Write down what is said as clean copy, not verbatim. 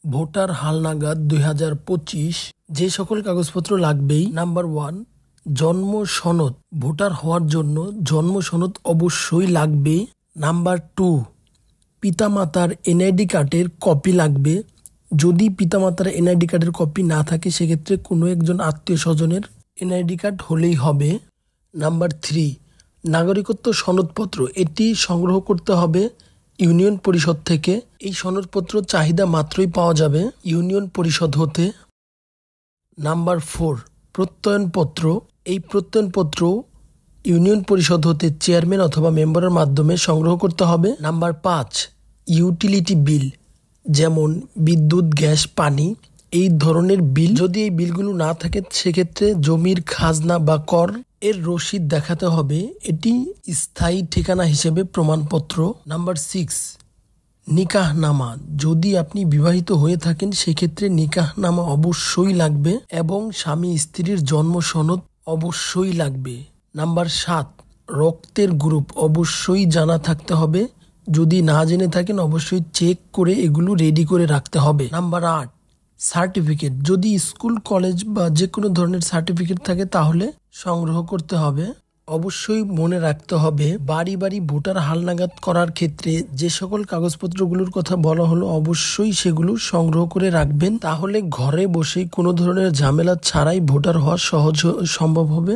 Voter হালনাগাদ 2025 যে সকল কাগজপত্র লাগবেই। নাম্বার 1, জন্ম সনদ। ভোটার হওয়ার জন্য জন্ম সনদ অবশ্যই লাগবে। নাম্বার 2, পিতামাতার এনআইডি কার্ডের কপি লাগবে। যদি পিতামাতার এনআইডি কার্ডের কপি না থাকে সেক্ষেত্রে কোনো একজন আত্মীয় স্বজনের এনআইডি কার্ড হলেই হবে। নাম্বার 3, নাগরিকত্ব সনদপত্র। এটি সংগ্রহ করতে হবে ইউনিয়ন পরিষদ থেকে। এই সনদপত্র চাহিদা মাত্রই পাওয়া যাবে ইউনিয়ন পরিষদ হতে। নাম্বার 4, প্রত্যয়নপত্র। এই প্রত্যয়নপত্র ইউনিয়ন পরিষদ হতে চেয়ারম্যান অথবা মেম্বারের মাধ্যমে সংগ্রহ করতে হবে। নাম্বার 5, ইউটিলিটি বিল, যেমন বিদ্যুৎ, গ্যাস, পানি, এই ধরনের বিল। যদি এই বিলগুলো না থাকে সেক্ষেত্রে জমির খাজনা বা কর এর রসিদ দেখাতে হবে। এটি স্থায়ী ঠিকানা হিসেবে প্রমাণপত্র। নাম্বার 6, নিকাহনামা। যদি আপনি বিবাহিত হয়ে থাকেন সেক্ষেত্রে নিকাহনামা অবশ্যই লাগবে এবং স্বামী স্ত্রীর জন্ম সনদ অবশ্যই লাগবে। নাম্বার 7, রক্তের গ্রুপ অবশ্যই জানা থাকতে হবে। যদি না জেনে থাকেন অবশ্যই চেক করে এগুলো রেডি করে রাখতে হবে। Number 8, certificate. যদি স্কুল, কলেজ বা যে কোনো ধরনের সার্টিফিকেট থাকে তাহলে সংগ্রহ করতে হবে। অবশ্যই মনে রাখতে হবে বাড়ি বাড়ি ভোটার হালনাগাদ করার ক্ষেত্রে যে সকল কাগজপত্রগুলোর কথা বলা হলো অবশ্যই সেগুলো সংগ্রহ করে রাখবেন। তাহলে ঘরে বসেই কোনো ধরনের ঝামেলা ছাড়াই ভোটার হওয়া সহজ সম্ভব হবে।